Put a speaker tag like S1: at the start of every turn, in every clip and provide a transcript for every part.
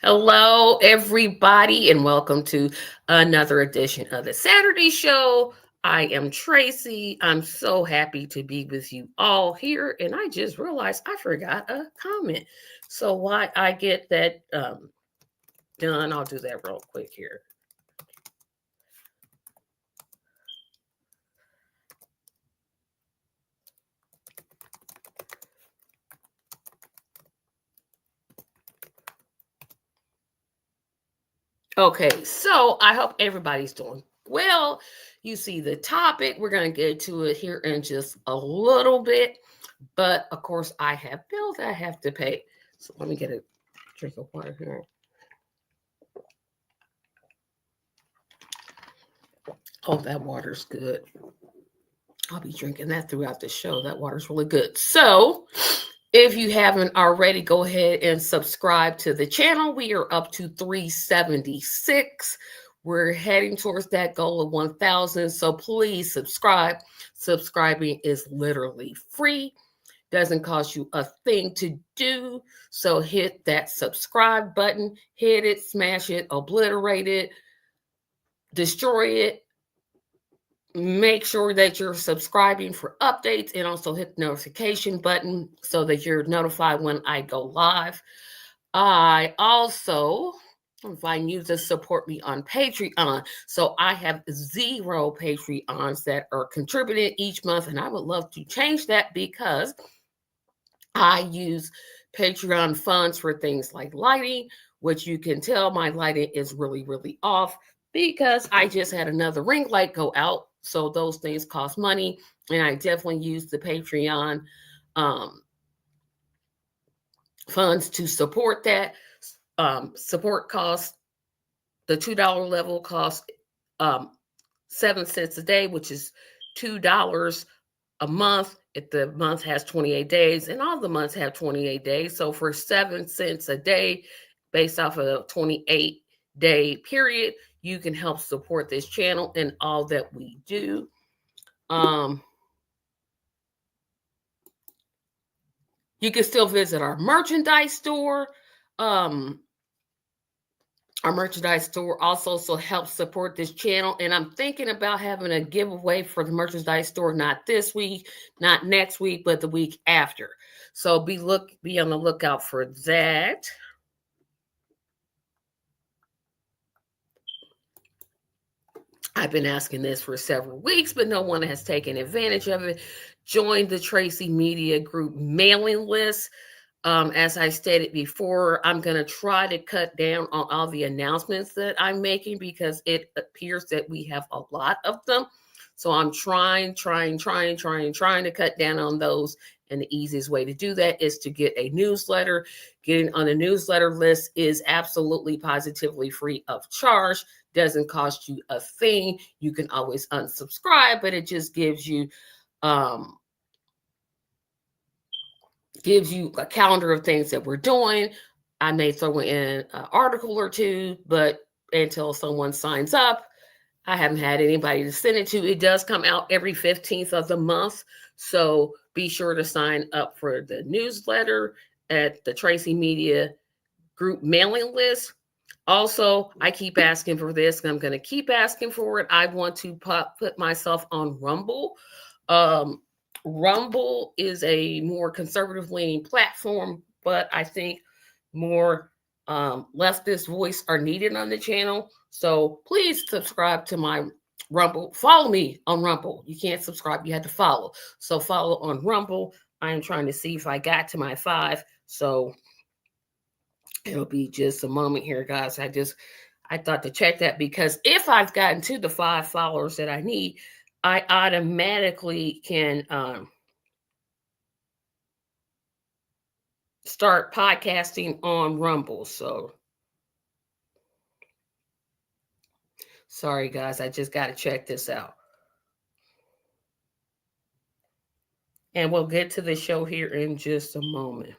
S1: Hello, everybody, and welcome to another edition of the Saturday Show. I am Tracy. I'm so happy to be with you all here, and I just realized I forgot a comment. So, while I get that done, I'll do that real quick here. Okay, so I hope everybody's doing well. You see the topic. We're going to get to it here in just a little bit. But of course, I have bills I have to pay. So let me get a drink of water here. Oh, that water's good. I'll be drinking that throughout the show. That water's really good. So, if you haven't already, go ahead and subscribe to the channel. We are up to 376. We're heading towards that goal of 1,000. So, please subscribe. Subscribing is literally free, doesn't cost you a thing to do. So, hit that subscribe button, hit it, smash it, obliterate it, destroy it. Make sure that you're subscribing for updates and also hit the notification button so that you're notified when I go live. I also invite you to support me on Patreon. So I have 0 Patreons that are contributing each month, and I would love to change that because I use Patreon funds for things like lighting, which you can tell my lighting is really, really off because I just had another ring light go out. So those things cost money. And I definitely use the Patreon um, funds to support that. Support costs, the $2 level costs 7 cents a day, which is $2 a month. If the month has 28 days, and all the months have 28 days. So for 7 cents a day, based off of a 28-day period, you can help support this channel and all that we do. You can still visit our merchandise store. Our merchandise store also helps support this channel. And I'm thinking about having a giveaway for the merchandise store, not this week, not next week, but the week after. So be on the lookout for that. I've been asking this for several weeks, but no one has taken advantage of it. Join the TRACYMedia Group mailing list. As I stated before, I'm going to try to cut down on all the announcements that I'm making because it appears that we have a lot of them. So I'm trying to cut down on those. And the easiest way to do that is to get a newsletter. Getting on a newsletter list is absolutely positively free of charge. Doesn't cost you a thing. You can always unsubscribe, but it just gives you a calendar of things that we're doing. I may throw in an article or two, but until someone signs up, I haven't had anybody to send it to. It does come out every 15th of the month. So be sure to sign up for the newsletter at the TRACYMedia Group mailing list. Also, I keep asking for this, and I'm going to keep asking for it. I want to put myself on Rumble. Rumble is a more conservative leaning platform, but I think more leftist voice are needed on the channel. So please subscribe to my Rumble. Follow me on Rumble. You can't subscribe, you have to follow. So follow on Rumble. I am trying to see if I got to my 5. So it'll be just a moment here, guys. I thought to check that because if I've gotten to the 5 followers that I need, I automatically can start podcasting on Rumble. So sorry, guys. I just got to check this out. And we'll get to the show here in just a moment.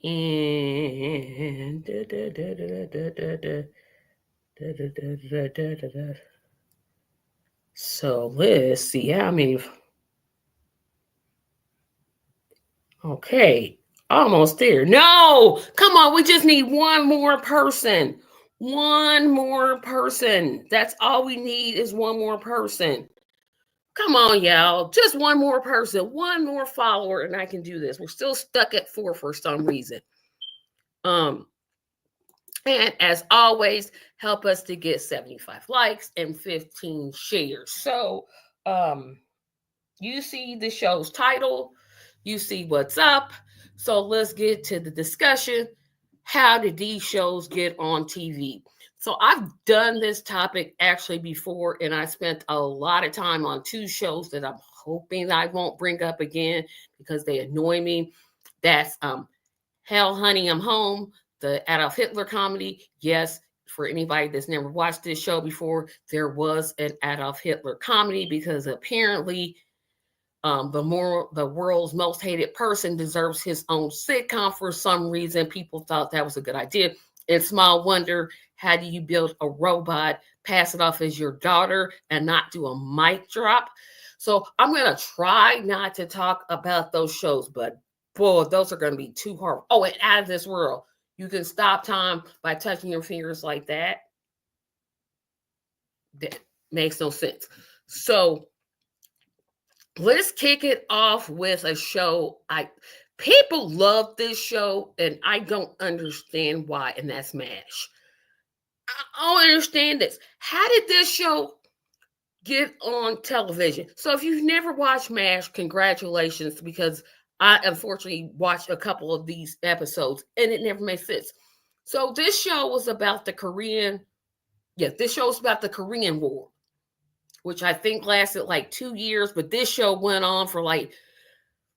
S1: And so let's see how many. Okay, almost there. No, come on. We just need one more person. One more person. That's all we need is one more person. Come on, y'all. Just one more person, one more follower, and I can do this. We're still stuck at 4 for some reason. Um, and as always, help us to get 75 likes and 15 shares. So, you see the show's title, you see what's up. So let's get to the discussion. How did these shows get on TV? So I've done this topic actually before, and I spent a lot of time on 2 shows that I'm hoping I won't bring up again because they annoy me. That's Hell Honey I'm Home, the Adolf Hitler comedy. Yes, for anybody that's never watched this show before, there was an Adolf Hitler comedy because apparently the world's most hated person deserves his own sitcom. For some reason, people thought that was a good idea. And small wonder, how do you build a robot, pass it off as your daughter, and not do a mic drop? So I'm going to try not to talk about those shows, but boy, those are going to be too hard. Oh, and Out of This World. You can stop time by touching your fingers like that. That makes no sense. So let's kick it off with a show. People love this show, and I don't understand why, and that's MASH. I don't understand this. How did this show get on television? So if you've never watched MASH, congratulations, because I unfortunately watched a couple of these episodes and it never made sense. So this show was about the Korean War, which I think lasted like 2 years, but this show went on for like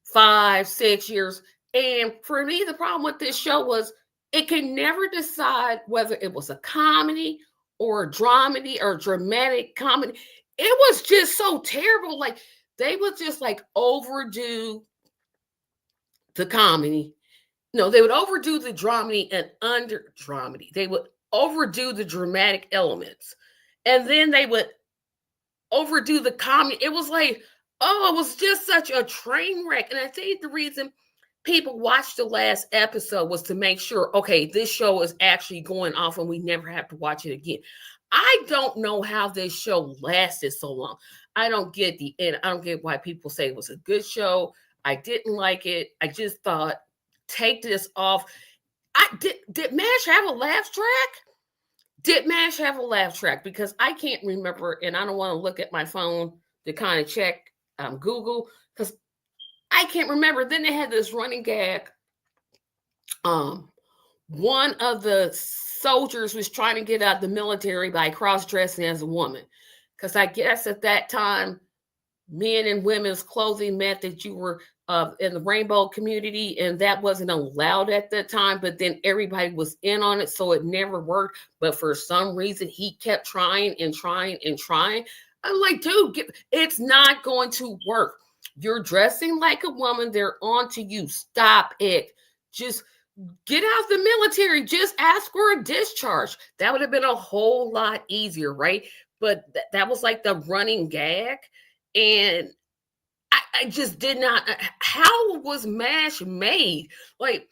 S1: 5, 6 years. And for me, the problem with this show was it could never decide whether it was a comedy or a dramedy or dramatic comedy. It was just so terrible. Like they would just like overdo the comedy. No, they would overdo the dramedy and under dramedy. They would overdo the dramatic elements. And then they would overdo the comedy. It was like, oh, it was just such a train wreck. And I think the reason people watched the last episode was to make sure, okay, this show is actually going off and we never have to watch it again. I don't know how this show lasted so long. I don't get the end. I don't get why people say it was a good show. I didn't like it. I just thought, take this off. Did MASH have a laugh track? Did MASH have a laugh track? Because I can't remember, and I don't want to look at my phone to kind of check Google, because I can't remember. Then they had this running gag. One of the soldiers was trying to get out of the military by cross-dressing as a woman. Because I guess at that time, men and women's clothing meant that you were in the rainbow community, and that wasn't allowed at the time. But then everybody was in on it, so it never worked. But for some reason, he kept trying and trying and trying. I'm like, dude, it's not going to work. You're dressing like a woman. They're on to you. Stop it. Just get out of the military. Just ask for a discharge. That would have been a whole lot easier, right? But that was like the running gag. And I just did not. How was MASH made? Like,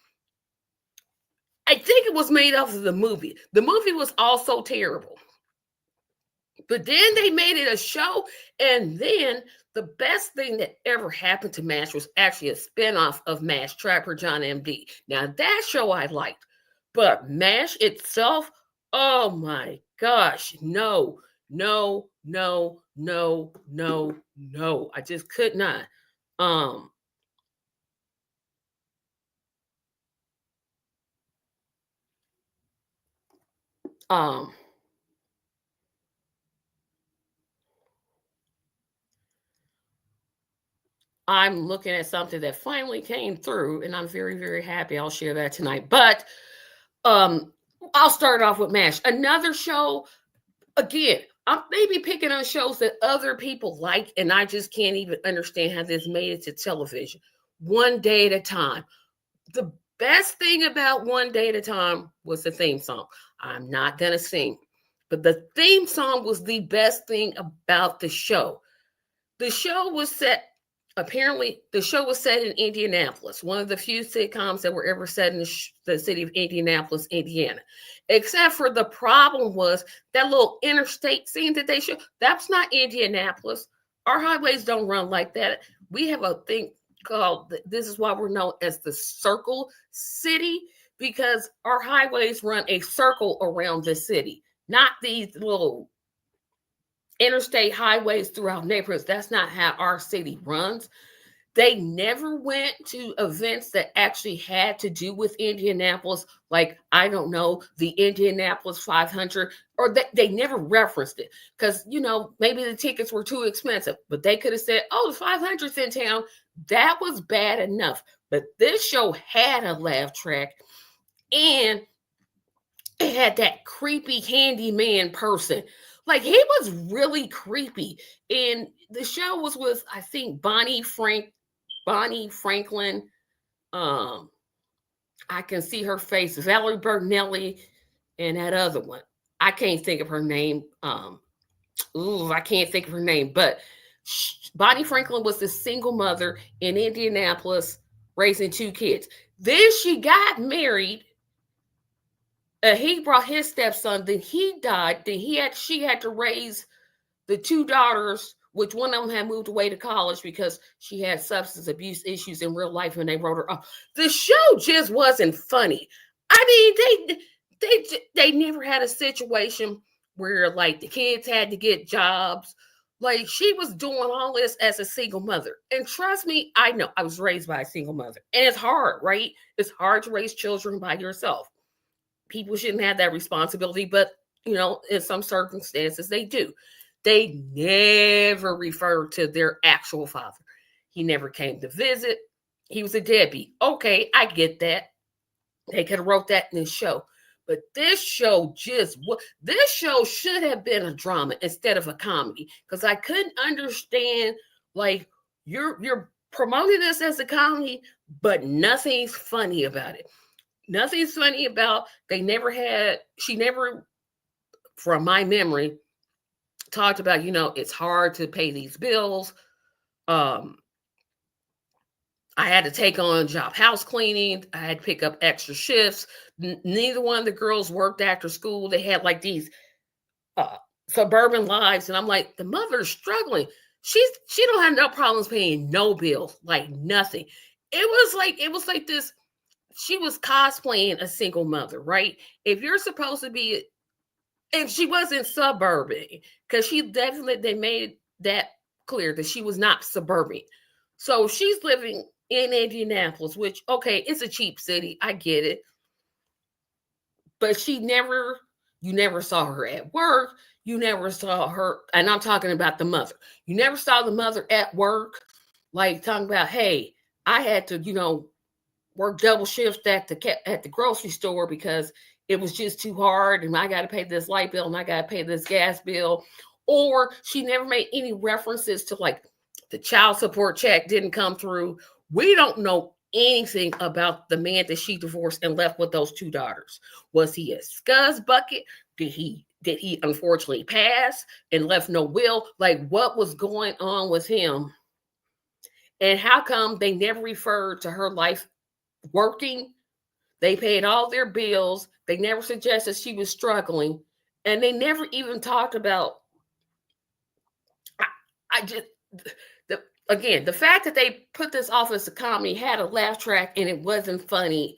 S1: I think it was made off of the movie. The movie was also terrible. But then they made it a show. And then the best thing that ever happened to MASH was actually a spinoff of MASH, Trapper John MD. Now, that show I liked. But MASH itself, oh my gosh, no. I just could not. I'm looking at something that finally came through, and I'm very, very happy. I'll share that tonight. But I'll start off with MASH. Another show, again, I'm maybe picking on shows that other people like, and I just can't even understand how this made it to television. One Day at a Time. The best thing about One Day at a Time was the theme song. I'm not going to sing, but the theme song was the best thing about the show. The show was set apparently the show was set in Indianapolis, one of the few sitcoms that were ever set in the city of Indianapolis, Indiana. Except for the problem was that little interstate scene that they showed. That's not Indianapolis. Our highways don't run like that. We have a thing called, this is why we're known as the Circle City, because our highways run a circle around the city, not these little interstate highways throughout neighborhoods. That's not how our city runs. They never went to events that actually had to do with Indianapolis, like, I don't know, the Indianapolis 500, or they never referenced it because, maybe the tickets were too expensive, but they could have said, oh, the 500's in town. That was bad enough. But this show had a laugh track, and it had that creepy handyman person. Like, he was really creepy. And the show was with, I think, Bonnie Franklin. Um, I can see her face. Valerie Bertinelli, and that other one. I can't think of her name. I can't think of her name. But Bonnie Franklin was the single mother in Indianapolis, raising 2 kids. Then she got married. He brought his stepson. Then he died. Then she had to raise the 2 daughters, which one of them had moved away to college because she had substance abuse issues in real life, and they wrote her off. The show just wasn't funny. I mean, they never had a situation where, like, the kids had to get jobs. Like, she was doing all this as a single mother. And trust me, I know, I was raised by a single mother. And it's hard, right? It's hard to raise children by yourself. People shouldn't have that responsibility, but, in some circumstances, they do. They never referred to their actual father. He never came to visit. He was a deadbeat. Okay, I get that. They could have wrote that in this show. But this show should have been a drama instead of a comedy, because I couldn't understand, like, you're promoting this as a comedy, but nothing's funny about it. Nothing's funny about, she never, from my memory, talked about, it's hard to pay these bills. I had to take on job house cleaning. I had to pick up extra shifts. Neither one of the girls worked after school. They had like these suburban lives, and I'm like, the mother's struggling. She don't have no problems paying no bills, like nothing. It was like this. She was cosplaying a single mother, right? If you're supposed to be, if she wasn't suburban, because they made that clear that she was not suburban. So she's living in Indianapolis, which, okay, it's a cheap city. I get it. But you never saw her at work. You never saw her, and I'm talking about the mother. You never saw the mother at work, like talking about, hey, I had to, work double shift at the grocery store because it was just too hard, and I got to pay this light bill, and I got to pay this gas bill. Or she never made any references to, like, the child support check didn't come through. We don't know anything about the man that she divorced and left with those 2 daughters. Was he a scuzz bucket? Did he unfortunately pass and left no will? Like, what was going on with him? And how come they never referred to her life working? They paid all their bills. They never suggested she was struggling. And they never even talked about, again, the fact that they put this off as a comedy, had a laugh track, and it wasn't funny.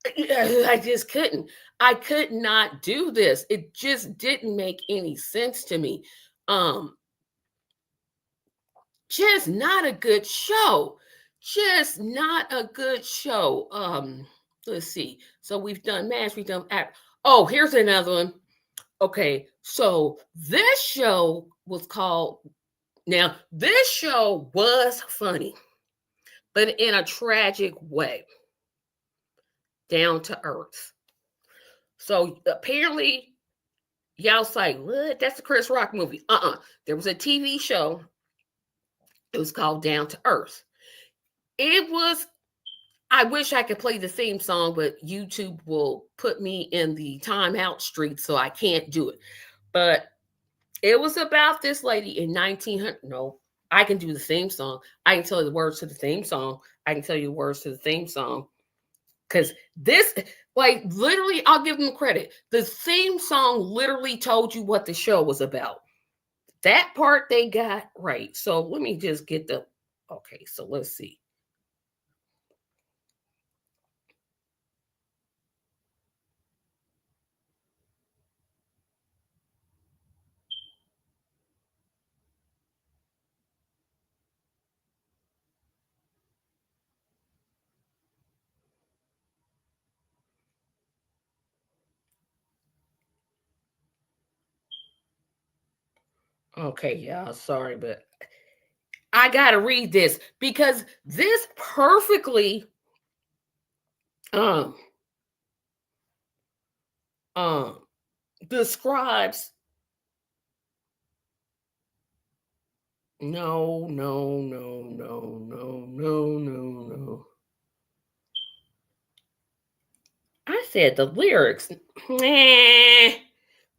S1: I just couldn't. I could not do this. It just didn't make any sense to me. Just not a good show. Just not a good show. Let's see. So we've done MASH, we've done act. Oh, here's another one. Okay, so this show was called, now this show was funny, but in a tragic way. Down to Earth. So apparently, y'all say, what? That's a Chris Rock movie. There was a TV show. It was called Down to Earth. It was, I wish I could play the theme song, but YouTube will put me in the timeout street, so I can't do it. But it was about this lady in 1900. No, I can do the theme song. I can tell you the words to the theme song. I can tell you the words to the theme song. Because this, like, literally, I'll give them credit. The theme song literally told you what the show was about. That part they got right. So let me just get the. Okay, so let's see. Okay, yeah, sorry, but I gotta read this because this perfectly um um describes no. I said the lyrics. Nah,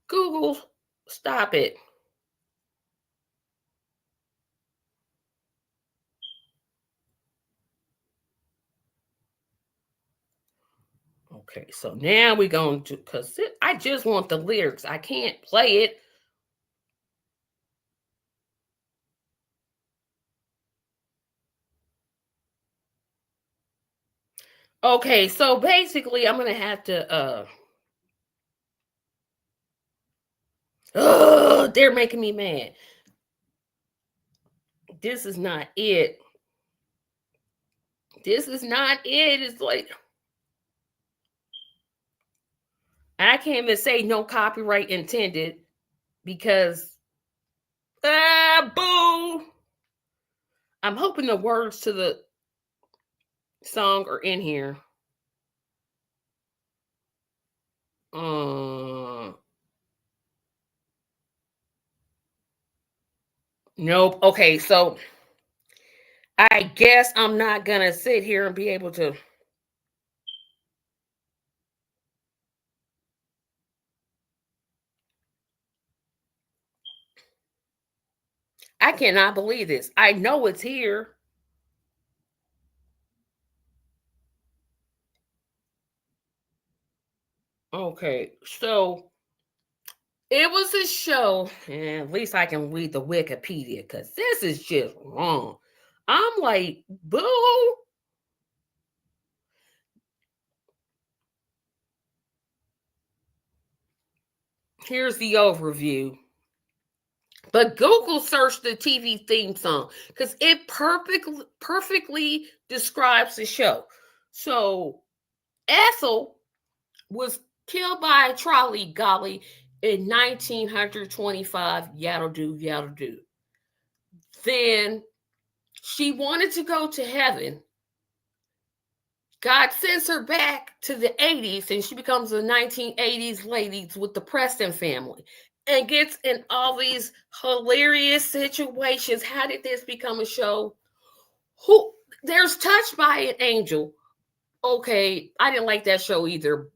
S1: Google, stop it. Okay, so now we're going to, because I just want the lyrics. I can't play it. Okay, so basically, I'm going to have to, they're making me mad. This is not it. This is not it. It's like, I can't even say no copyright intended because, boo. I'm hoping the words to the song are in here. Nope. Okay, so I guess I'm not gonna sit here and be able to. I cannot believe this. I know it's here. Okay, so it was a show, and at least I can read the Wikipedia because this is just wrong. I'm like, boo. Here's the overview. But Google searched the TV theme song because it perfectly describes the show. So Ethel was killed by a trolley golly in 1925. Yaddle do, yaddle do. Then she wanted to go to heaven. God sends her back to the 80s and she becomes a 1980s lady with the Preston family and gets in all these hilarious situations. How did this become a show? Who there's Touched by an Angel. Okay, I didn't like that show either,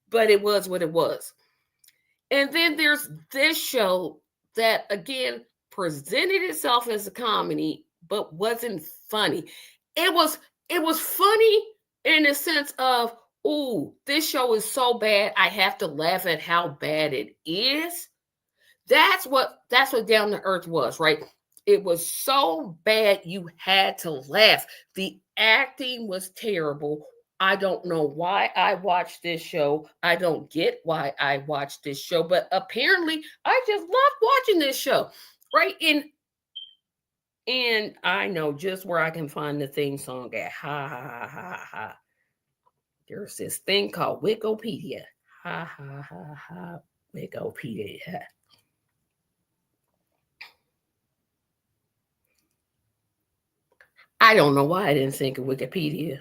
S1: but it was what it was. And then there's this show that again presented itself as a comedy but wasn't funny. It was it was funny in the sense of, ooh, this show is so bad I have to laugh at how bad it is. That's what Down to Earth was, right? It was so bad you had to laugh. The acting was terrible. I don't know why I watched this show. I don't get why I watched this show, but apparently I just loved watching this show. Right? And I know just where I can find the theme song at. Ha ha ha ha ha. There's this thing called Wikipedia. Ha ha ha ha. Wikipedia. I don't know why I didn't think of Wikipedia.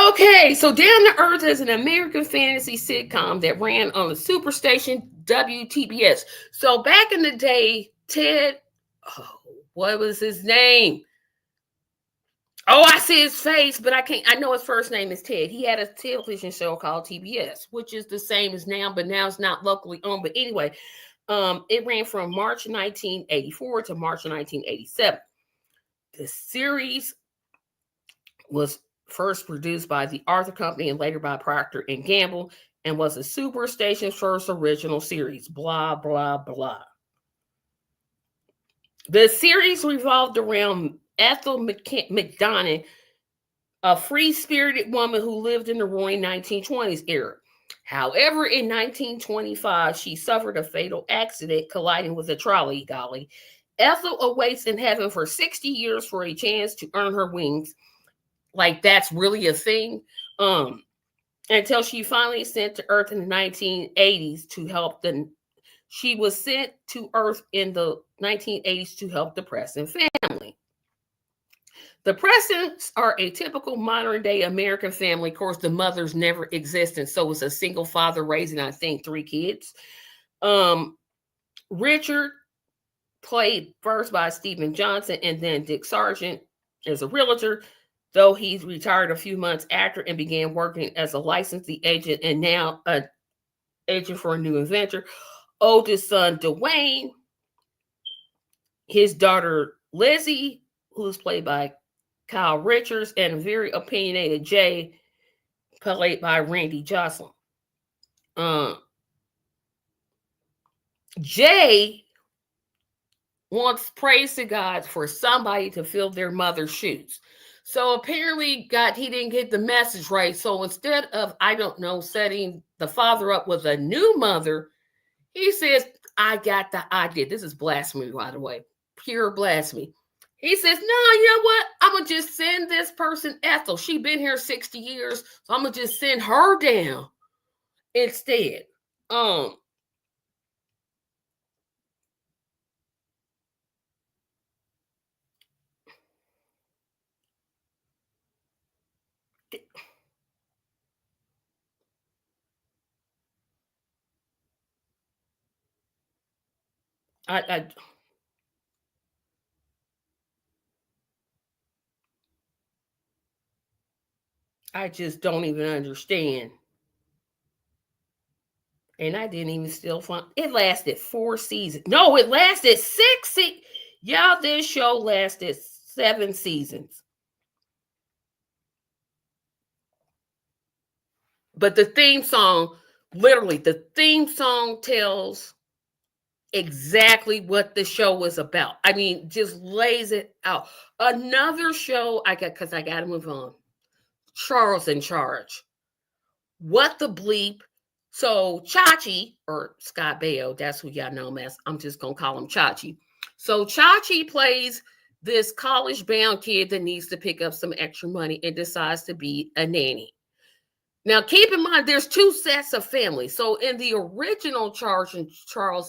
S1: Okay, so Down to Earth is an American fantasy sitcom that ran on the superstation WTBS. So back in the day, Ted, oh, what was his name? Oh, I see his face, but I can't. I know his first name is Ted. He had a television show called TBS, which is the same as now, but now it's not locally owned. But anyway, it ran from March 1984 to March 1987. The series was first produced by the Arthur Company and later by Procter and Gamble, and was the Superstation's first original series. Blah blah blah. The series revolved around Ethel McDonough, a free-spirited woman who lived in the roaring 1920s era. However, in 1925, she suffered a fatal accident colliding with a trolley dolly. Ethel awaits in heaven for 60 years for a chance to earn her wings. Like that's really a thing. Until she finally sent to Earth in the 1980s to help the. She was sent to Earth in the 1980s to help the Preston family. The Prestons are a typical modern day American family. Of course, the mothers never existed, so it's a single father raising, I think, 3 kids. Richard, played first by Stephen Johnson and then Dick Sargent, is a realtor, though he's retired a few months after and began working as a licensing agent and now an agent for a new inventor. Oldest son, Dwayne, his daughter, Lizzie, who's played by Kyle Richards, and a very opinionated Jay, played by Randy Jocelyn. Jay wants praise to God for somebody to fill their mother's shoes. So apparently, God, he didn't get the message right. So instead of, I don't know, setting the father up with a new mother, he says, I got the idea. This is blasphemy, by the way. Pure blasphemy. He says, no, you know what? I'm going to just send this person, Ethel. She's been here 60 years, so I'm going to just send her down instead. I I just don't even understand. And I didn't even still find it lasted 4 seasons. No, it lasted 6 Y'all, this show lasted 7 seasons. But the theme song, literally, the theme song tells exactly what the show was about. I mean, just lays it out. Another show I got, because I got to move on. Charles in Charge. What the bleep? So Chachi, or Scott Baio, that's who y'all know him as. I'm just gonna call him Chachi. So Chachi plays this college-bound kid that needs to pick up some extra money and decides to be a nanny. Now, keep in mind, there's 2 sets of families. So in the original Charles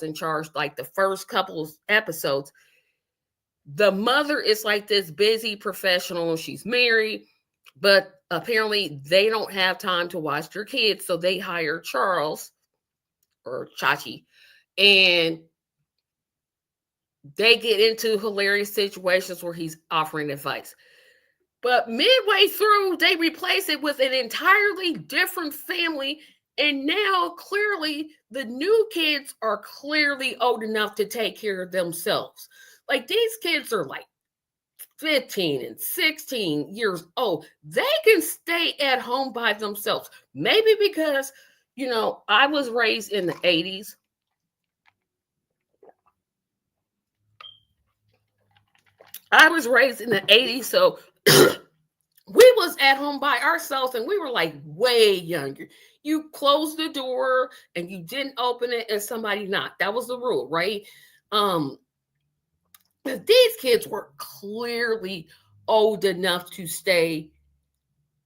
S1: in Charge, like the first couple of episodes, the mother is like this busy professional. She's married, but apparently they don't have time to watch their kids. So they hire Charles, or Chachi, and they get into hilarious situations where he's offering advice. But midway through, they replace it with an entirely different family. And now, clearly, the new kids are clearly old enough to take care of themselves. Like, these kids are like 15 and 16 years old. They can stay at home by themselves. Maybe because, I was raised in the 80s. So we was at home by ourselves and we were like way younger. You closed the door and you didn't open it and somebody knocked. That was the rule, right? These kids were clearly old enough to stay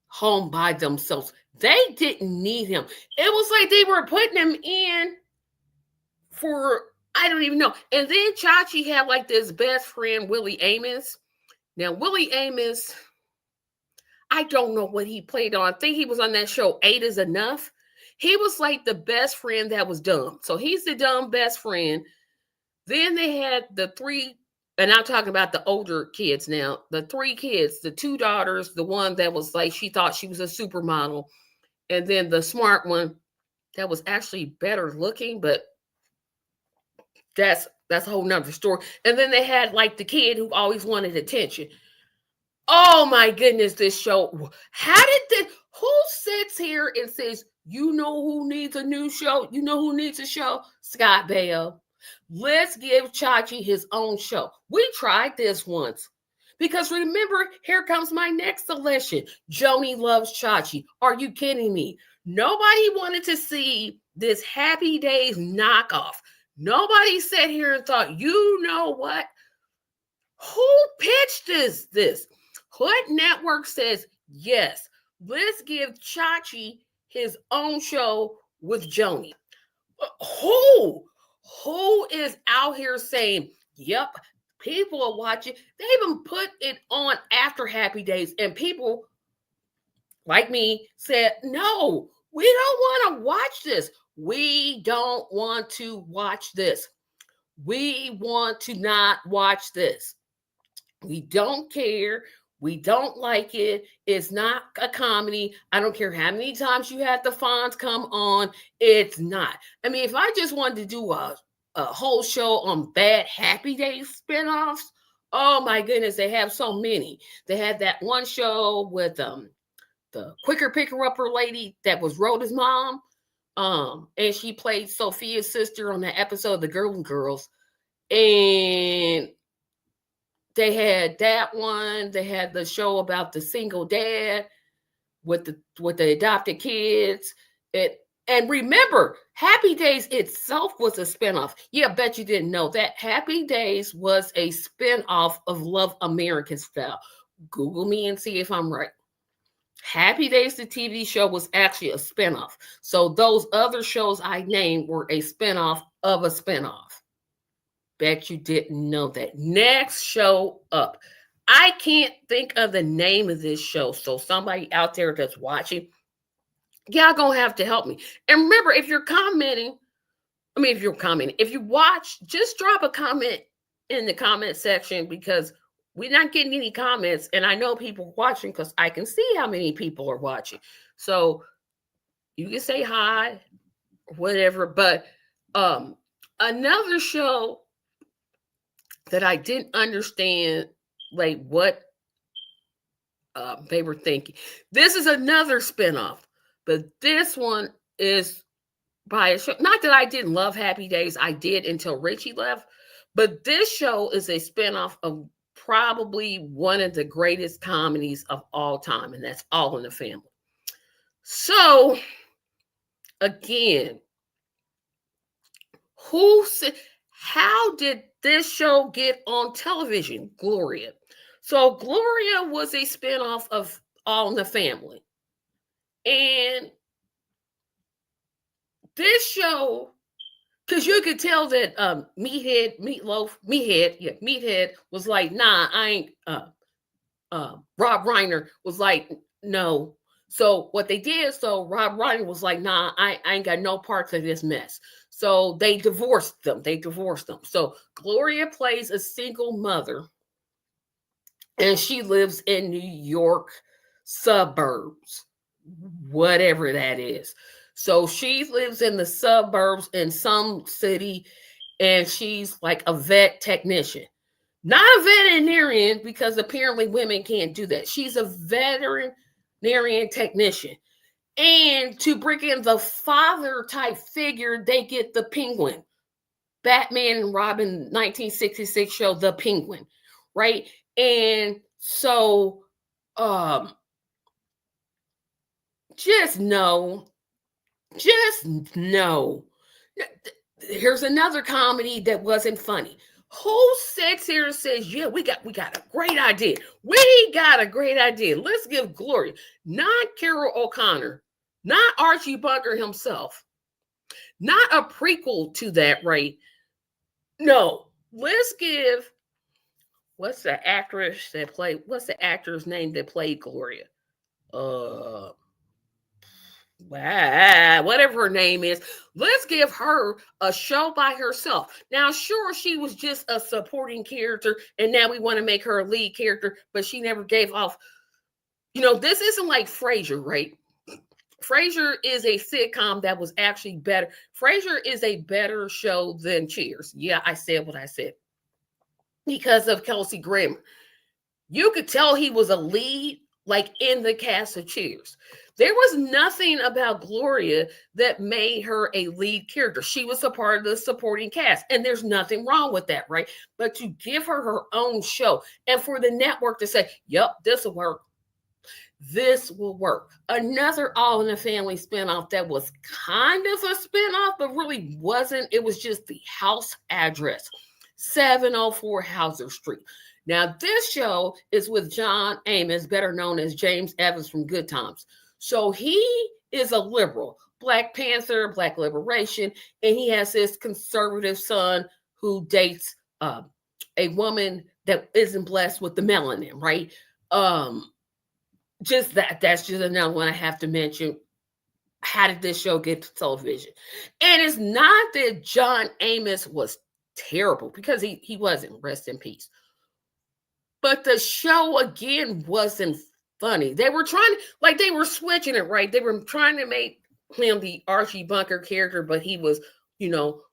S1: home by themselves. They didn't need him. It was like they were putting him in for, I don't even know. And then Chachi had like this best friend, Willie Amos. Now, Willie Amos, I don't know what he played on. I think he was on that show, 8 is Enough. He was like the best friend that was dumb. So he's the dumb best friend. Then they had the three, and I'm talking about the older kids now. The three kids, the two daughters, the one that was like, she thought she was a supermodel. And then the smart one that was actually better looking, but that's a whole nother story. And then they had like the kid who always wanted attention. Oh my goodness, this show. How did this? Who sits here and says, you know who needs a new show? You know who needs a show? Scott Baio. Let's give Chachi his own show. We tried this once. Because remember, here comes my next selection. Joni loves Chachi. Are you kidding me? Nobody wanted to see this Happy Days knockoff. Nobody sat here and thought, you know what? Who pitched this? What network says, yes, let's give Chachi his own show with Joni? Who is out here saying, yep, people are watching? They even put it on after Happy Days, and people like me said, no, we don't want to watch this. We don't want to watch this. We want to not watch this. We don't care. We don't like it. It's not a comedy. I don't care how many times you had the Fonz come on. It's not. I mean, if I just wanted to do a whole show on bad Happy Days spinoffs, oh my goodness, they have so many. They had that one show with the quicker picker upper lady that was Rhoda's mom. And she played Sophia's sister on that episode of The Golden Girls. And they had that one. They had the show about the single dad with the adopted kids. And remember, Happy Days itself was a spinoff. Yeah, I bet you didn't know that. Happy Days was a spinoff of Love American Style. Google me and see if I'm right. Happy Days, the TV show, was actually a spinoff. So those other shows I named were a spinoff of a spinoff. Bet you didn't know that. Next show up. I can't think of the name of this show. So somebody out there that's watching, y'all gonna have to help me. And remember, if you watch, just drop a comment in the comment section, because we're not getting any comments. And I know people watching because I can see how many people are watching. So you can say hi, whatever. But another show that I didn't understand, like, what they were thinking. This is another spinoff, but this one is by a show. Not that I didn't love Happy Days. I did until Richie left. But this show is a spinoff of probably one of the greatest comedies of all time, and that's All in the Family. So, again, who said... How did this show get on television? Gloria. So Gloria was a spinoff of All in the Family. And this show, because you could tell that Meathead was like, nah, I ain't, Rob Reiner was like, no. So what they did, so Rob Reiner was like, nah, I ain't got no parts of this mess. So they divorced them. So Gloria plays a single mother, and she lives in New York suburbs, whatever that is. So she lives in the suburbs in some city, and she's like a vet technician. Not a veterinarian, because apparently women can't do that. She's a veterinarian technician. And to bring in the father type figure, they get the Penguin. Batman and Robin 1966 show, The Penguin, right? And so just know. Here's another comedy that wasn't funny. Who sits here and says, yeah, we got a great idea. Let's give Gloria, not Carol O'Connor, not Archie Bunker himself, not a prequel to that, right? No, let's give, what's the actor's name that played Gloria? uh whatever her name is. Let's give her a show by herself. Now, sure, she was just a supporting character, and now we want to make her a lead character, but she never gave off. This isn't like Frasier, right? Frasier is a sitcom that was actually better. Frasier is a better show than Cheers. Yeah, I said what I said because of Kelsey Grammer. You could tell he was a lead, like in the cast of Cheers. There was nothing about Gloria that made her a lead character. She was a part of the supporting cast, and there's nothing wrong with that, right? But to give her own show and for the network to say, yep, this will work. This will work. Another All in the Family spinoff that was kind of a spinoff, but really wasn't. It was just the house address, 704 Hauser Street. Now, this show is with John Amos, better known as James Evans from Good Times. So he is a liberal, Black Panther, Black Liberation, and he has this conservative son who dates a woman that isn't blessed with the melanin, right? Just that's just another one I have to mention. How did this show get to television? And it's not that John Amos was terrible, because he wasn't, rest in peace. But the show again wasn't funny. They were trying, like, they were switching it, right? They were trying to make him the Archie Bunker character, but he was,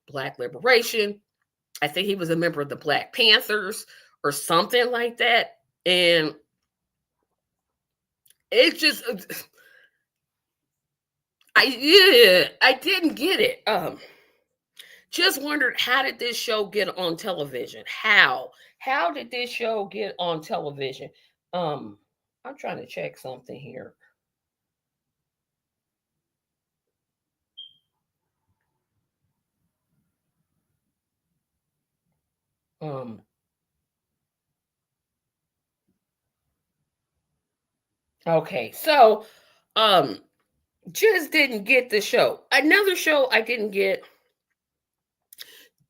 S1: Black Liberation. I think he was a member of the Black Panthers or something like that. And it just I didn't get it. Just wondered, how did this show get on television? How did this show get on television? I'm trying to check something here. Um okay, so just didn't get the show. Another show I didn't get,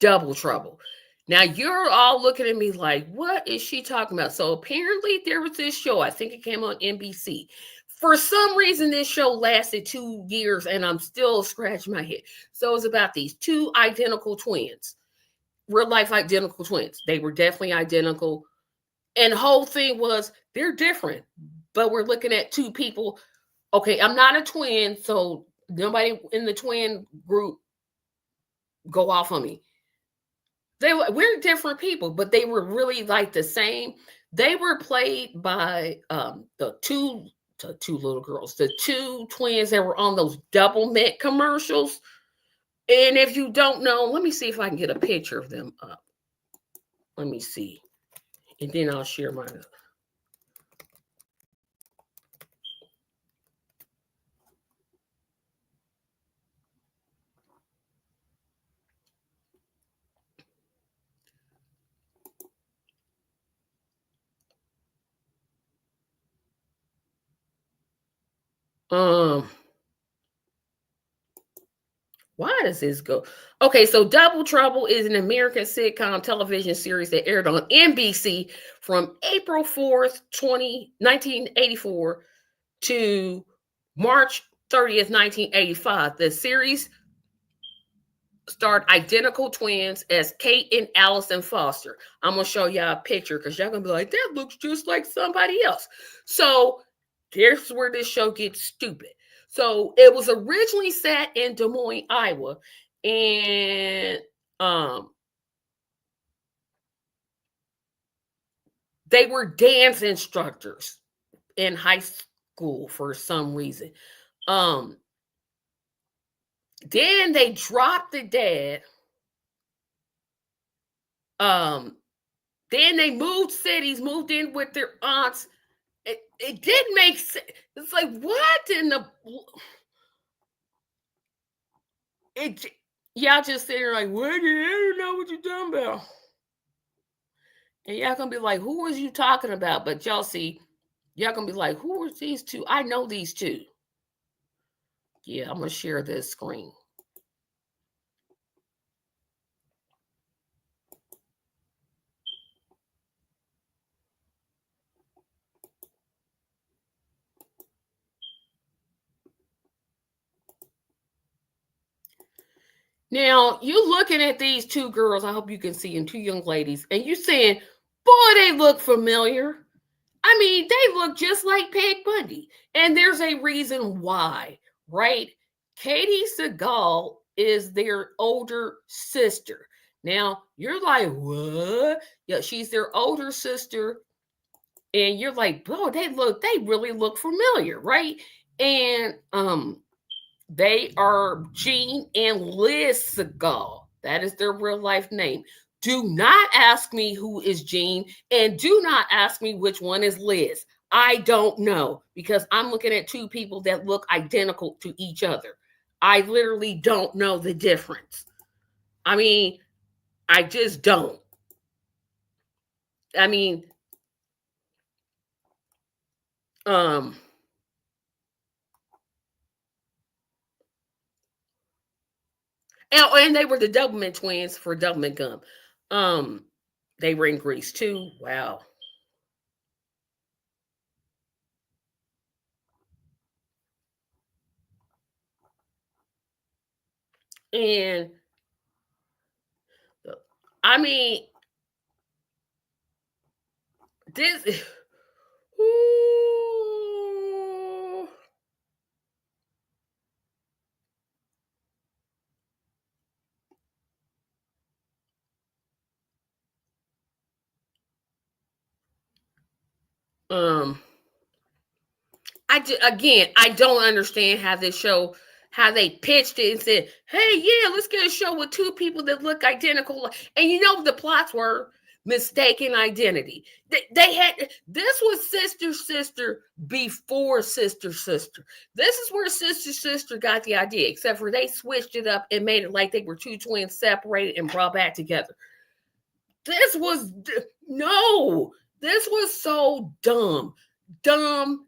S1: Double Trouble. Now you're all looking at me like, what is she talking about? So apparently there was this show, I think it came on NBC. For some reason, this show lasted 2 years and I'm still scratching my head. So it's about these two identical twins, real life identical twins. They were definitely identical. And the whole thing was they're different, but we're looking at two people. Okay, I'm not a twin, so nobody in the twin group go off on me. We're different people, but they were really like the same. They were played by the two little girls, the two twins that were on those double mint commercials. And if you don't know, let me see if I can get a picture of them up. Let me see, and then I'll share mine. Um, Why does this go? Okay, so Double Trouble is an American sitcom television series that aired on NBC from April 4th, 1984 to March 30th, 1985. The series starred identical twins as Kate and Allison Foster. I'm going to show y'all a picture because y'all going to be like, that looks just like somebody else. So here's where this show gets stupid. So it was originally set in Des Moines, Iowa, and they were dance instructors in high school for some reason. Then they dropped the dad. Then they moved cities, moved in with their aunts. It didn't make sense. It's like, what in the it y'all just sitting there like, what? I don't know what you're talking about. And y'all gonna be like, who was you talking about? But y'all see, y'all gonna be like, who are these two? I know these two. Yeah, I'm gonna share this screen. Now, you looking at these two girls, I hope you can see them, two young ladies, and you saying, boy, they look familiar. I mean, they look just like Peg Bundy. And there's a reason why, right? Katie Seagal is their older sister. Now, you're like, what? Yeah, she's their older sister. And you're like, bro, they really look familiar, right? And they are Jean and Liz Seagal. That is their real life name. Do not ask me who is Jean, and do not ask me which one is Liz. I don't know, because I'm looking at two people that look identical to each other. I literally don't know the difference. I mean, I just don't. I mean, um, and they were the Doublemint twins for Doublemint Gum. They were in Greece too. Wow. And I mean, this. Ooh. Um, again, I don't understand how this show, how they pitched it and said, "Hey, yeah, let's get a show with two people that look identical." And you know the plots were mistaken identity. They had, this was sister before sister. This is where sister got the idea, except for they switched it up and made it like they were two twins separated and brought back together. This was no. This was so dumb. Dumb.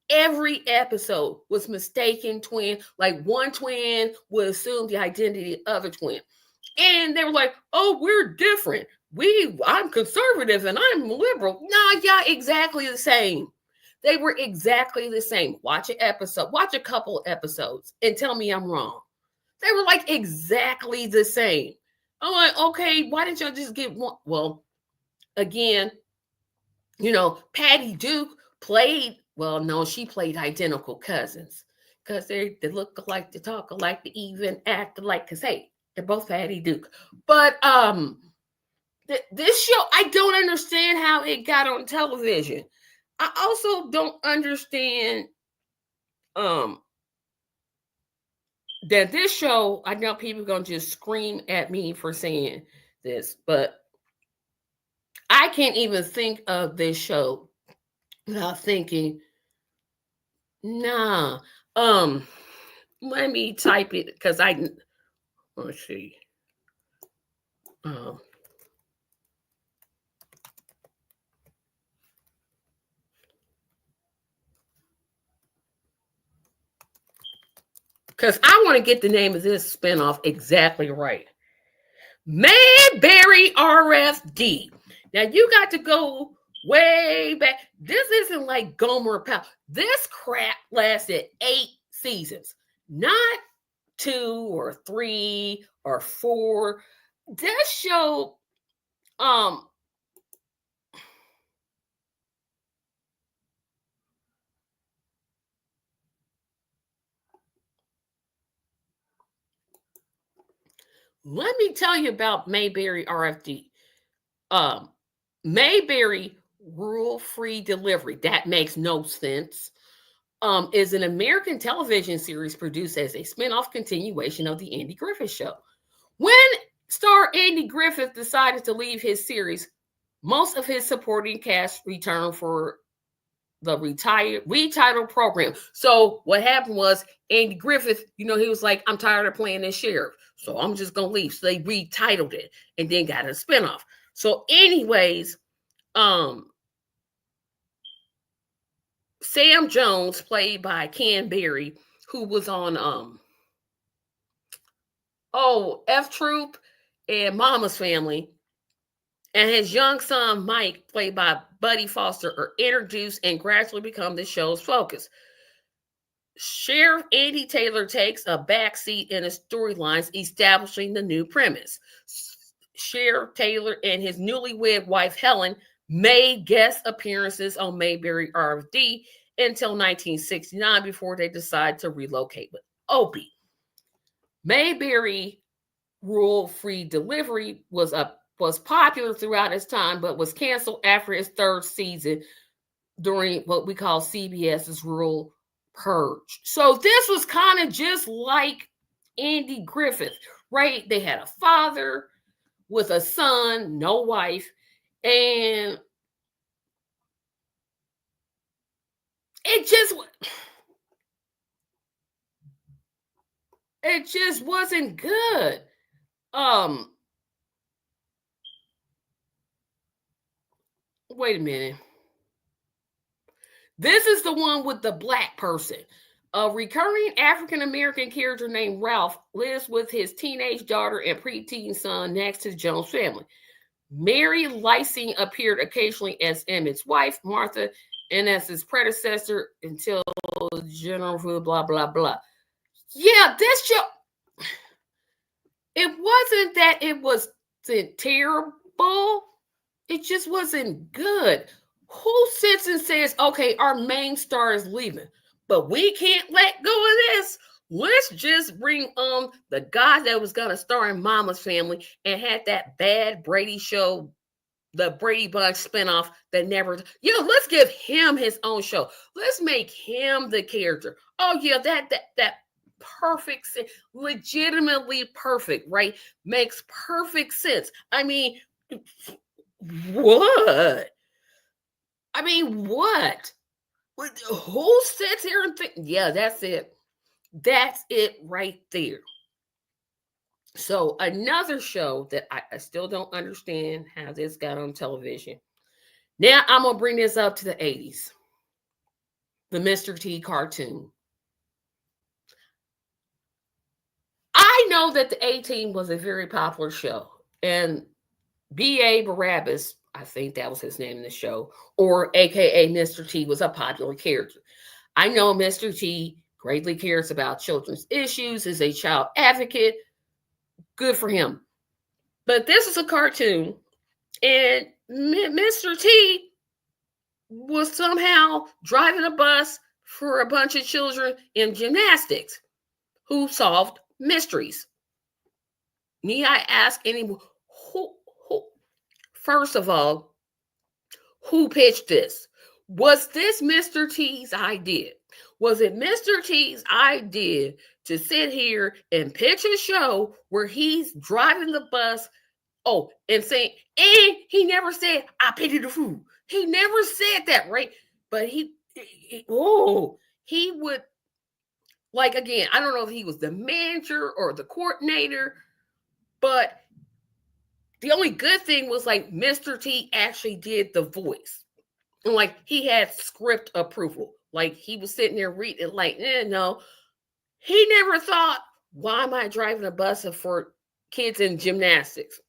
S1: Every episode was mistaken twin. Like one twin would assume the identity of the other twin. And they were like, oh, we're different. I'm conservative and I'm liberal. Nah, yeah, exactly the same. They were exactly the same. Watch an episode, watch a couple episodes, and tell me I'm wrong. They were like exactly the same. I'm like, okay, why didn't y'all just get one? Well, again, Patty Duke played, well, no, she played identical cousins because they look alike, they talk alike, they even act alike because, hey, they're both Patty Duke. But this show, I don't understand how it got on television. I also don't understand um that this show, I know people are going to just scream at me for saying this, but I can't even think of this show without thinking, nah. Let me type it because let's see. Um, because I want to get the name of this spinoff exactly right. Mayberry RFD. Now you got to go way back. This isn't like Gomer Pyle. This crap lasted 8 seasons, not 2 or 3 or 4. This show, um, let me tell you about Mayberry RFD. Um, Mayberry Rural Free Delivery. That makes no sense. Is an American television series produced as a spinoff continuation of the Andy Griffith Show. When star Andy Griffith decided to leave his series, most of his supporting cast returned for the retitled program. So what happened was Andy Griffith, he was like, I'm tired of playing this sheriff, so I'm just gonna leave. So they retitled it and then got a spinoff. So, anyways, Sam Jones, played by Ken Berry, who was on F Troop and Mama's Family, and his young son Mike, played by Buddy Foster, are introduced and gradually become the show's focus. Sheriff Andy Taylor takes a backseat in the storylines, establishing the new premise. Sheriff Taylor and his newlywed wife Helen made guest appearances on Mayberry RFD until 1969 before they decided to relocate with Opie. Mayberry rural-free delivery was popular throughout its time, but was canceled after its third season during what we call CBS's Rural Purge. So this was kind of just like Andy Griffith, right? They had a father with a son, no wife, and it just wasn't good. Wait a minute. This is the one with the black person. A recurring African American character named Ralph lives with his teenage daughter and preteen son next to Jones' family. Mary Lysing appeared occasionally as Emmett's wife, Martha, and as his predecessor until General Food, blah, blah, blah. Yeah, this show, it wasn't that it was terrible. It just wasn't good. Who sits and says, okay, our main star is leaving, but we can't let go of this? Let's just bring on the guy that was going to star in Mama's Family and had that bad Brady show, the Brady Bunch spinoff that never, let's give him his own show. Let's make him the character. Oh yeah, that perfect, legitimately perfect, right? Makes perfect sense. I mean, what? What? Who sits here and thinks, yeah, that's it. That's it right there. So another show that I still don't understand how this got on television. Now I'm going to bring this up to the 80s. The Mr. T cartoon. I know that the A-Team was a very popular show. And B.A. Barabbas, I think that was his name in the show, or AKA Mr. T, was a popular character. I know Mr. T greatly cares about children's issues, is a child advocate. Good for him. But this is a cartoon, and Mr. T was somehow driving a bus for a bunch of children in gymnastics who solved mysteries. Need I ask anyone, who first of all, who pitched this? Was this Mr. T's idea? Was it Mr. T's idea to sit here and pitch a show where he's driving the bus? Oh, and saying, and he never said, I pity the fool. He never said that, right? But he would, like, again, I don't know if he was the manager or the coordinator, but the only good thing was, like, Mr. T actually did the voice. And, like, he had script approval. Like, he was sitting there reading, like, no. He never thought, why am I driving a bus for kids in gymnastics?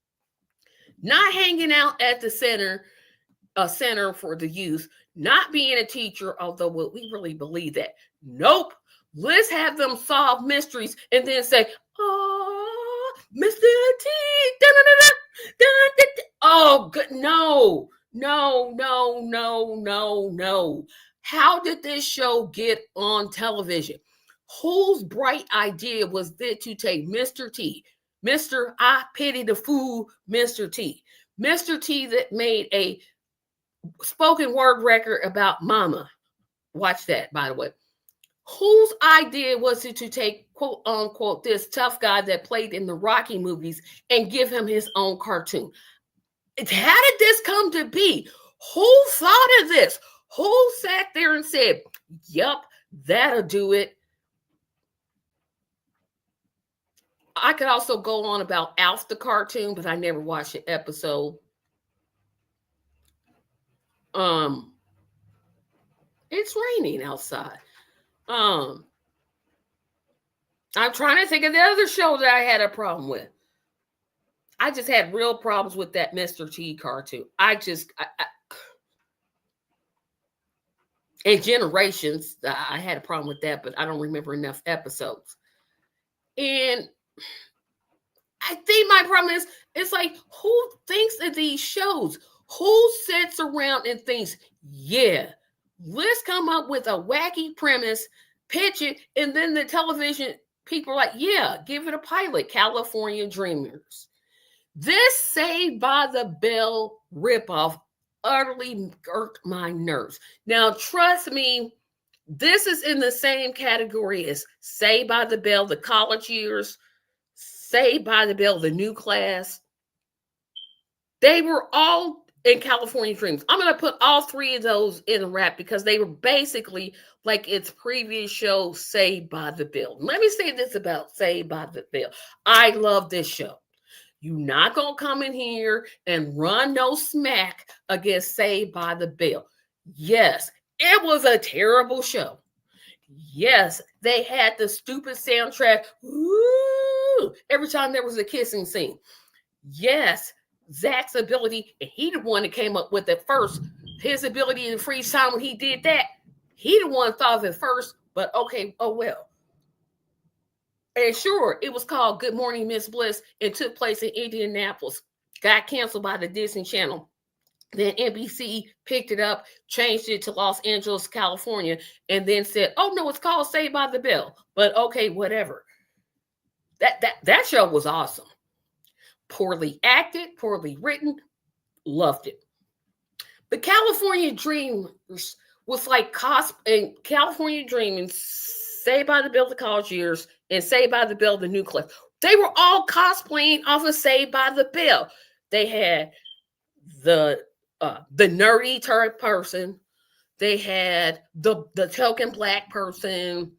S1: Not hanging out at the center, a center for the youth, not being a teacher, although we really believe that. Nope. Let's have them solve mysteries and then say, oh, Mr. T. Oh, good. No. How did this show get on television? Whose bright idea was it to take Mr. T, Mr. I Pity the Fool, Mr. T, Mr. T that made a spoken word record about Mama? Watch that, by the way. Whose idea was it to take, quote unquote, this tough guy that played in the Rocky movies and give him his own cartoon? How did this come to be? Who thought of this? Who sat there and said, yep, that'll do it? I could also go on about Alf the cartoon, but I never watched an episode. It's raining outside. I'm trying to think of the other show that I had a problem with. I just had real problems with that Mr. T cartoon. and Generations. I had a problem with that, but I don't remember enough episodes. And I think my problem is, it's like, who thinks of these shows? Who sits around and thinks, yeah, let's come up with a wacky premise, pitch it, and then the television people are like, yeah, give it a pilot. California Dreamers. This Saved by the Bell ripoff utterly irked my nerves. Now, trust me, this is in the same category as Saved by the Bell, the college years, Saved by the Bell, the new class. They were all in California Dreams. I'm going to put all three of those in a wrap because they were basically like its previous show, Saved by the Bell. Let me say this about Saved by the Bell. I love this show. You're not going to come in here and run no smack against Saved by the Bell. Yes, it was a terrible show. Yes, they had the stupid soundtrack. Ooh, every time there was a kissing scene. Yes, Zach's ability, and he the one that came up with it first. His ability to freeze time when he did that, he the one thought of it first, but okay, oh well. And sure, it was called Good Morning, Miss Bliss and took place in Indianapolis. Got canceled by the Disney Channel. Then NBC picked it up, changed it to Los Angeles, California, and then said, oh no, it's called Saved by the Bell. But okay, whatever. That show was awesome. Poorly acted, poorly written, loved it. The California Dreamers was like and California Dreaming, Saved by the Bell, the college years, and Saved by the Bell, the new class. They were all cosplaying off of Saved by the Bell. They had the nerdy type person. They had the token black person,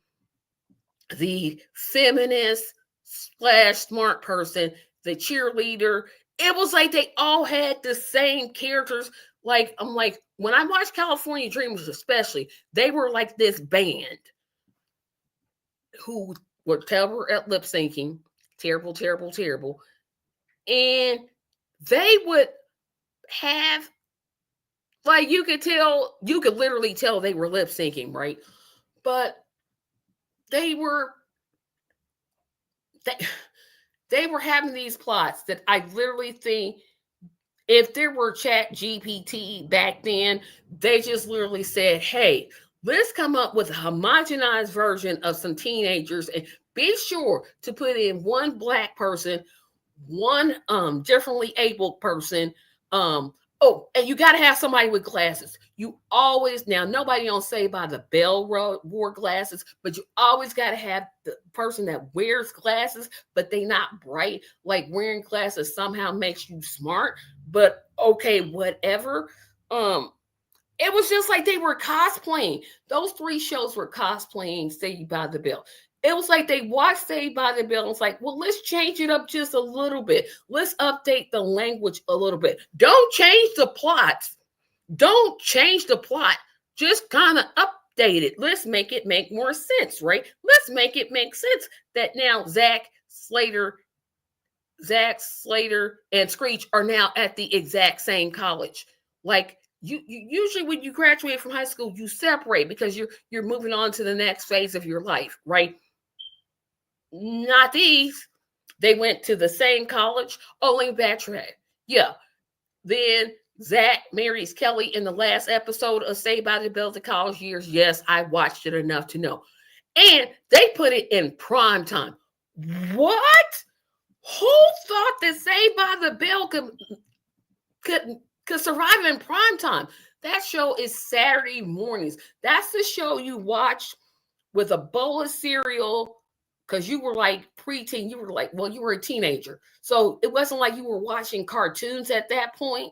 S1: the feminist / smart person, the cheerleader. It was like they all had the same characters. Like, I'm like, when I watched California Dreamers especially, they were like this band who were terrible at lip syncing. Terrible, terrible, terrible. And they would have, like, you could literally tell they were lip syncing, right? But they were having these plots that I literally think, if there were Chat GPT back then, they just literally said, hey, let's come up with a homogenized version of some teenagers and be sure to put in one black person, one differently abled person. Oh, and you got to have somebody with glasses. You always, now nobody on Saved by the Bell wore glasses, but you always got to have the person that wears glasses, but they not bright. Like, wearing glasses somehow makes you smart, but okay, whatever. It was just like they were cosplaying. Those three shows were cosplaying Saved by the Bell. It was like they watched Saved by the Bell and was like, well, let's change it up just a little bit. Let's update the language a little bit. Don't change the plots. Don't change the plot. Just kind of update it. Let's make it make more sense, right? Let's make it make sense that now Zach Slater, and Screech are now at the exact same college. Like, you usually when you graduate from high school, you separate because you're moving on to the next phase of your life, right? Not these. They went to the same college. Only backtrack. Yeah. Then Zach marries Kelly in the last episode of Saved by the Bell, the college years. Yes, I watched it enough to know. And they put it in prime time. What? Who thought that Saved by the Bell could survive in prime time? That show is Saturday mornings. That's the show you watch with a bowl of cereal, because you were like preteen. You were like, well, you were a teenager. So it wasn't like you were watching cartoons at that point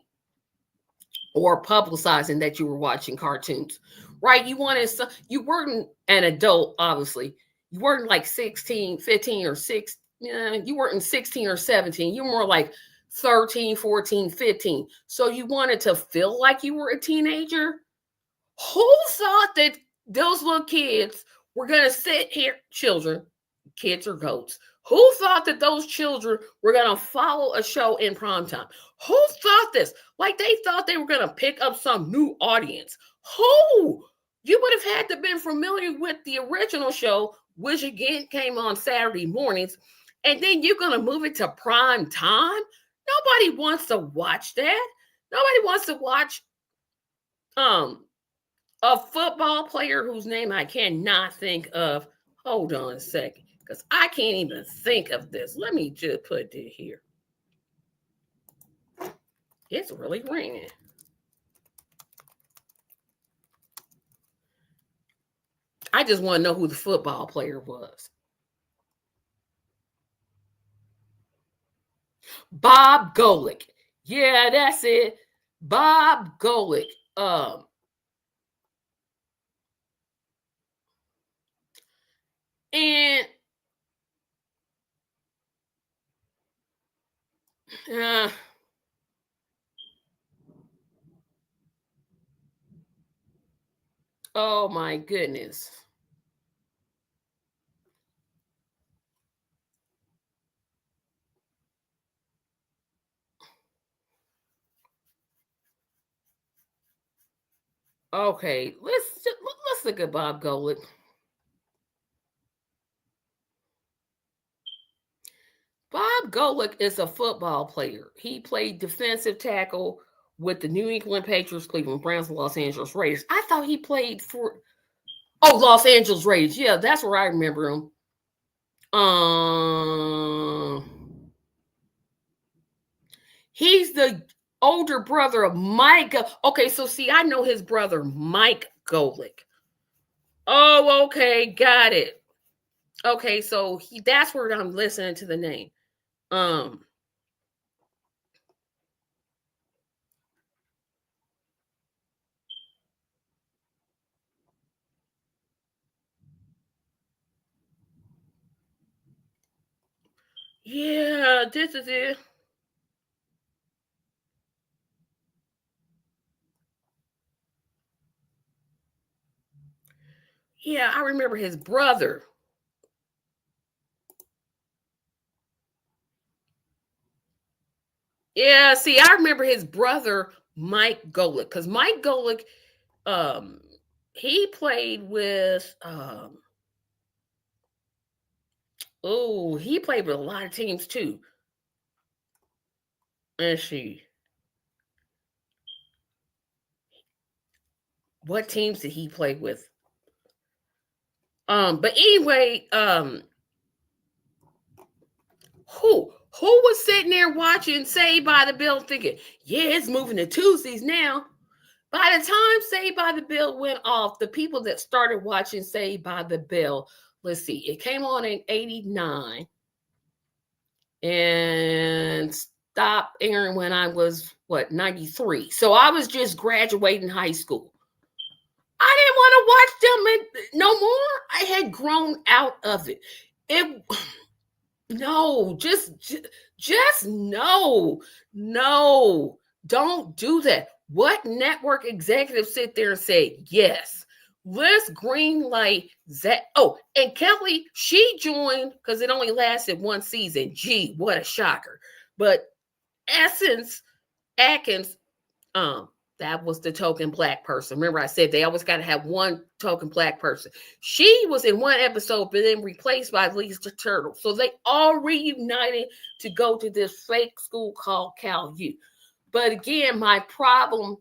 S1: or publicizing that you were watching cartoons, right? You weren't an adult, obviously. You weren't like 16, 15 or 6. You weren't 16 or 17. You were more like 13, 14, 15. So you wanted to feel like you were a teenager? Who thought that those little kids were going to sit here, children, kids or goats, who thought that those children were going to follow a show in prime time? Who thought this? Like, they thought they were going to pick up some new audience. Who? You would have had to been familiar with the original show, which again came on Saturday mornings, and then you're going to move it to prime time. Nobody wants to watch that. Nobody wants to watch um a football player whose name I cannot think of. Hold on a second, because I can't even think of this. Let me just put it here. It's really raining. I just want to know who the football player was. Bob Golick. Yeah, that's it. Bob Golick. And uh, oh my goodness. Okay, let's look at Bob Golick. Bob Golick is a football player. He played defensive tackle with the New England Patriots, Cleveland Browns, and Los Angeles Raiders. I thought he played for Los Angeles Raiders. Yeah, that's where I remember him. He's the older brother of Mike. Okay, so see, I know his brother, Mike Golick. Oh, okay, got it. Okay, so that's where I'm listening to the name. Yeah, this is it. Yeah, I remember his brother. Yeah, see, I remember his brother, Mike Golick, because Mike Golick, um, he played with he played with a lot of teams too. Let's see. What teams did he play with? But anyway, who was sitting there watching Saved by the Bell thinking, yeah, it's moving to Tuesdays now. By the time Saved by the Bell went off, the people that started watching Saved by the Bell, let's see, it came on in 89 and stopped airing when I was, 93. So I was just graduating high school. I didn't want to watch them no more. I had grown out of it. It no, just no, don't do that. What network executives sit there and say, yes, let's green light that? Oh, and Kelly, she joined because it only lasted one season. Gee, what a shocker. But Essence Atkins, that was the token black person. Remember, I said they always got to have one token black person. She was in one episode, but then replaced by Lisa Turtle. So they all reunited to go to this fake school called Cal U. But again, my problem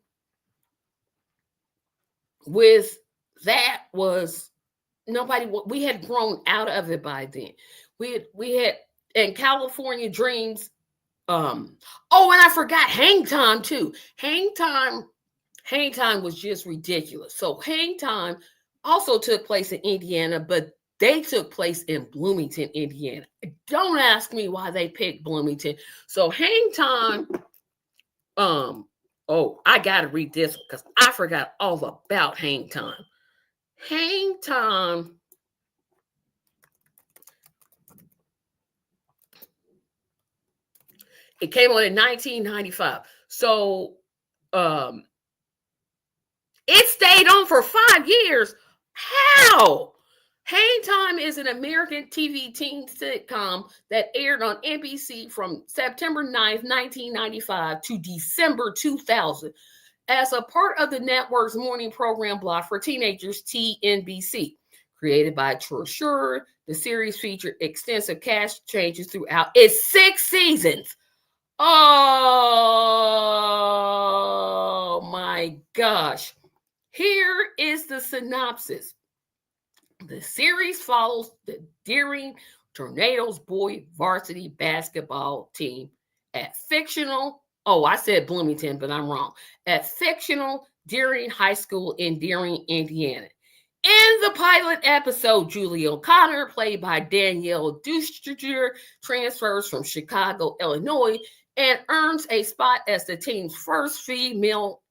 S1: with that was we had grown out of it by then. We had in California Dreams. And I forgot Hang Time too. Hang Time was just ridiculous. So Hang Time also took place in Indiana, but they took place in Bloomington, Indiana. Don't ask me why they picked Bloomington. So Hang Time, I gotta read this because I forgot all about Hang Time. Hang Time. It came on in 1995. So it stayed on for 5 years. How? Hang Time is an American TV teen sitcom that aired on NBC from September 9th, 1995 to December 2000. as a part of the network's morning program block for teenagers, TNBC. Created by TRACYMedia, the series featured extensive cast changes throughout its 6 seasons. Oh my gosh. Here is the synopsis. The series follows the Deering Tornadoes boy varsity basketball team at fictional, I said Bloomington, but I'm wrong, at fictional Deering High School in Deering, Indiana. In the pilot episode, Julie O'Connor, played by Danielle Duster, transfers from Chicago, Illinois, and earns a spot as the team's first female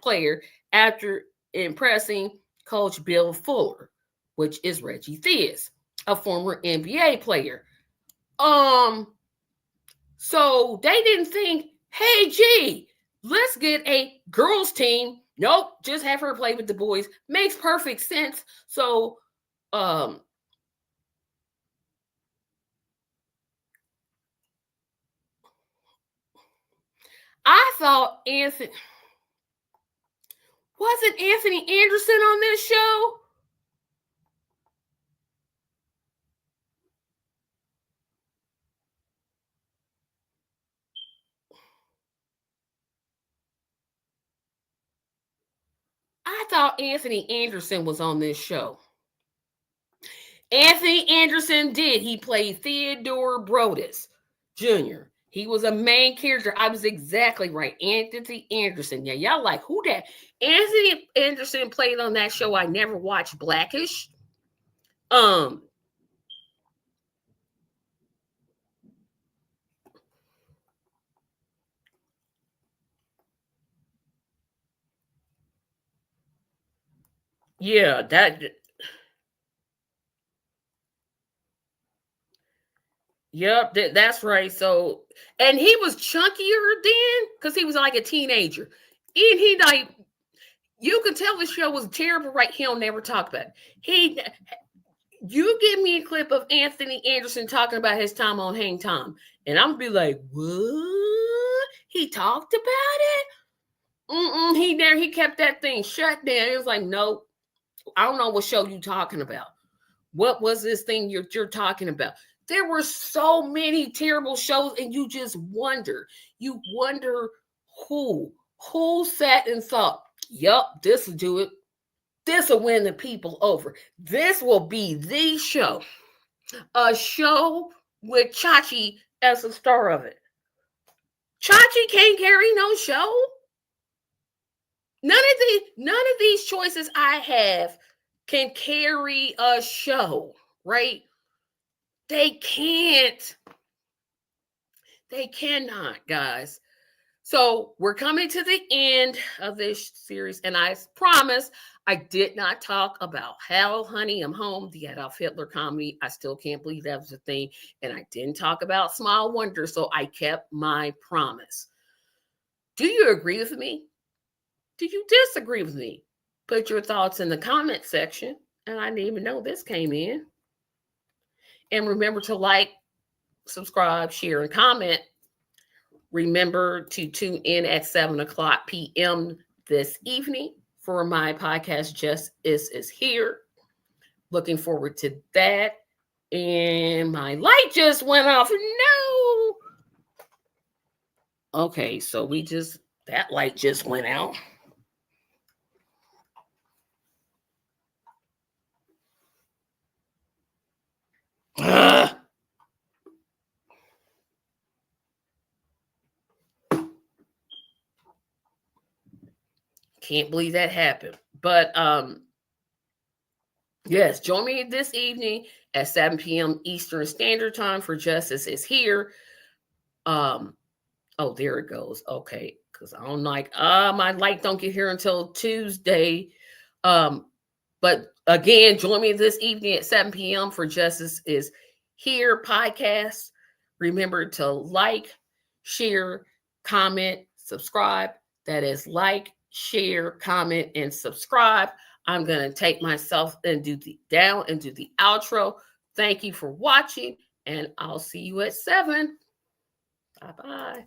S1: player after impressing Coach Bill Fuller, which is Reggie Theus, a former NBA player. So they didn't think, hey, gee, let's get a girls team. Nope, just have her play with the boys. Makes perfect sense. So, I thought wasn't Anthony Anderson on this show? I thought Anthony Anderson was on this show. Anthony Anderson did. He played Theodore Brodus Jr. He was a main character. I was exactly right. Anthony Anderson. Yeah, y'all like, who that? Anthony Anderson played on that show I never watched, Blackish. Yeah, Yep, that's right. So, and he was chunkier then because he was like a teenager. And he like, you could tell the show was terrible, right? He'll never talk about it. You give me a clip of Anthony Anderson talking about his time on Hang Time, and I'm gonna be like, what? He talked about it? He kept that thing shut down. It was like, nope, I don't know what show you talking about. What was this thing you're talking about? There were so many terrible shows, and you just wonder. You wonder who sat and thought, yup, this will do it. This will win the people over. This will be the show. A show with Chachi as the star of it. Chachi can't carry no show. None of these choices I have can carry a show, right? They can't. They cannot, guys. So we're coming to the end of this series, and I promise I did not talk about Hell, Honey, I'm Home, the Adolf Hitler comedy. I still can't believe that was a thing. And I didn't talk about Small Wonder, so I kept my promise. Do you agree with me? Do you disagree with me? Put your thoughts in the comment section. And I didn't even know this came in. And remember to like, subscribe, share, and comment. Remember to tune in at 7:00 p.m. this evening for my podcast, Justice is Here. Looking forward to that. And my light just went off. No. Okay, so that light just went out. Can't believe that happened. But yes, join me this evening at 7 p.m. Eastern Standard Time for Justice is Here. Oh, there it goes. Okay, because I don't like my light don't get here until Tuesday. But again, join me this evening at 7 p.m. for Justice is Here podcast. Remember to like, share, comment, subscribe. That is like, share, comment, and subscribe. I'm going to take myself and do the outro. Thank you for watching, and I'll see you at 7. Bye-bye.